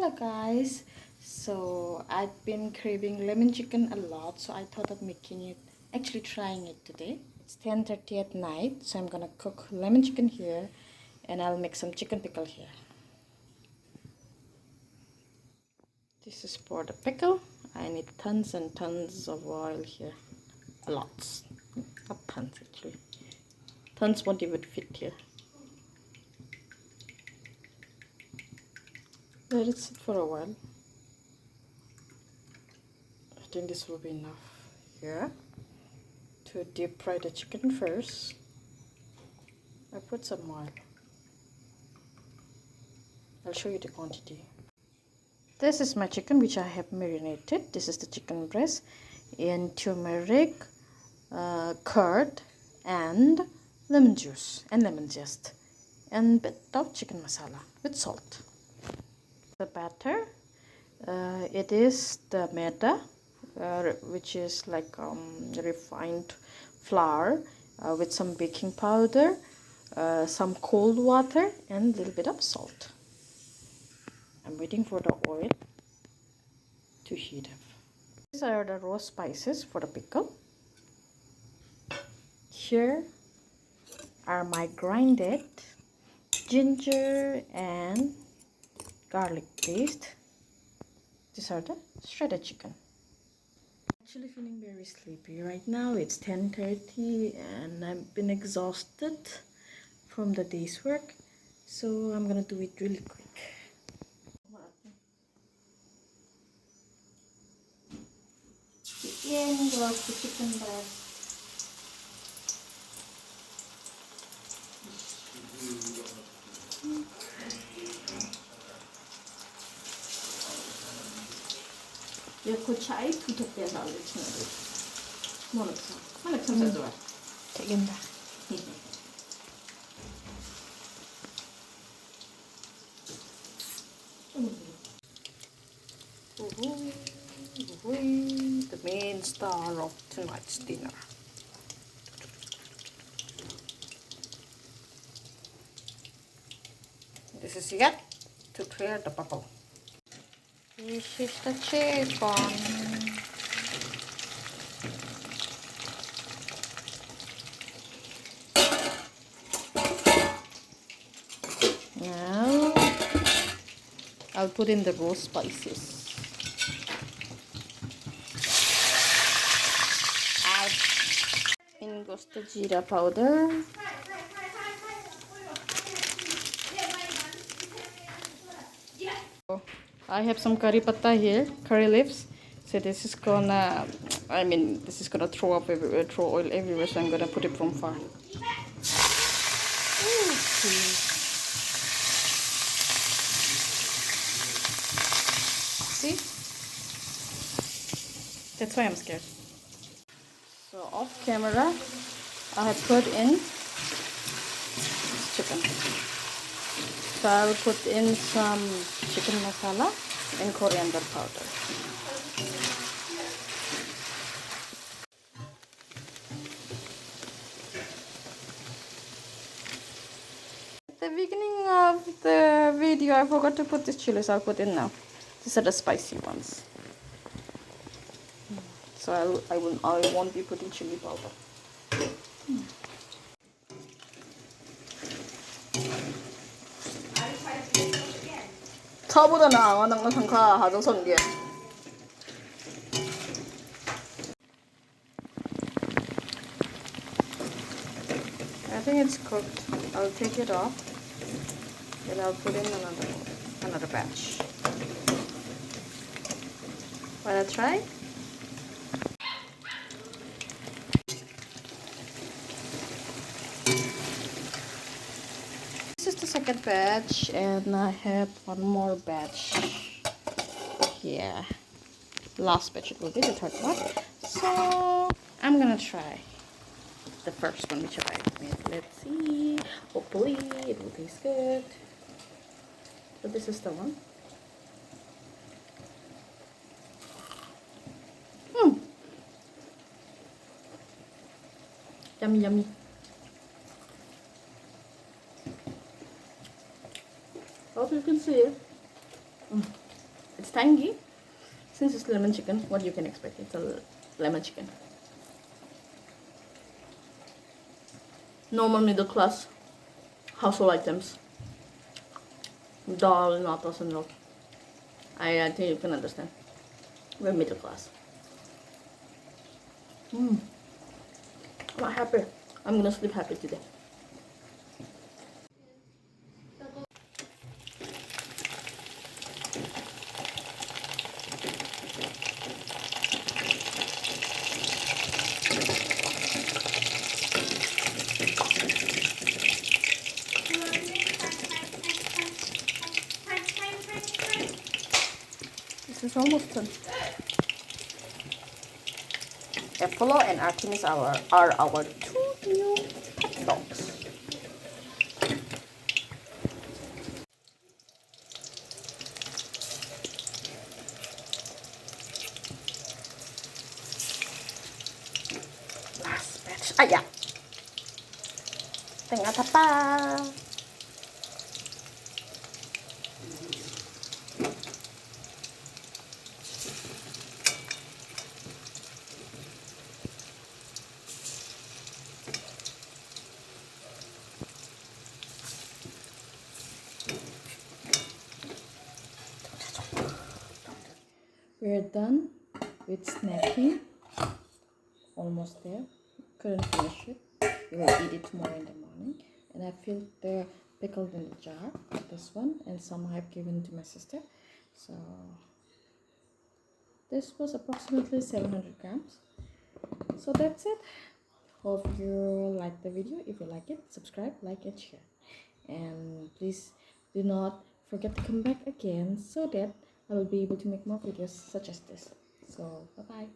Hello guys, so I've been craving lemon chicken a lot, so I thought of making it, actually trying it today. It's 10:30 at night, so I'm gonna cook lemon chicken here and I'll make some chicken pickle here. This is for the pickle. I need tons and tons of oil here. Lots, not tons actually. Tons won't even fit here. Let it sit for a while. I think this will be enough here. To deep fry the chicken first, I put some oil. I'll show you the quantity. This is my chicken which I have marinated. This is the chicken breast in turmeric, curd and lemon juice and lemon zest and bit of chicken masala with salt. The batter, it is the maida, which is like refined flour with some baking powder, some cold water and a little bit of salt. I'm waiting for the oil to heat up. These are the raw spices for the pickle. Here are my grinded ginger and garlic paste. These are the shredded chicken. Actually feeling very sleepy right now. It's 10:30 and I've been exhausted from the day's work, so I'm gonna do it really quick. Chicken, grab the chicken breast. Ya kucai tutup ya lalu sendiri. Mana sampai dua. Kayak ganda. The main star of tonight's dinner. This is yet to clear the bubble. This is the chicken. Now I'll put in the raw spices. In goes the jeera powder. I have some curry patta here, curry leaves. So this is gonna, this is gonna throw oil everywhere. So I'm gonna put it from far. See? That's why I'm scared. So off camera, I have put in chicken. So I'll put in some chicken masala and coriander powder. At the beginning of the video, I forgot to put these chilies. I'll put in now. These are the spicy ones. So I won't be putting chili powder. 차보다 나아 낭나 상카 하정 선게. I think it's cooked. I'll take it off. Then I'll put in another batch. Wanna try? This is the second batch, and I have one more batch. Yeah, last batch it will be the third one. So I'm gonna try the first one which I made. Let's see. Hopefully it will taste good. So this is the one. Yummy, yummy. Hope you can see it. tangy. Since it's lemon chicken, what you can expect? It's a lemon chicken. Normal middle class household items. Dal, natas, and milk. I think you can understand. We're middle class. I'm happy. I'm gonna sleep happy today. This is almost done. Apollo and Artemis are our two new pet dogs. Last batch. Yeah. Tengah tapa. We're done with snacking. Almost there. Couldn't finish it. We will eat it tomorrow in the morning. And I filled the pickle in the jar. This one, and some I have given to my sister. So this was approximately 700 grams. So that's it. Hope you like the video. If you like it, subscribe, like, and share. And please do not forget to come back again so that I will be able to make more videos such as this. So bye bye.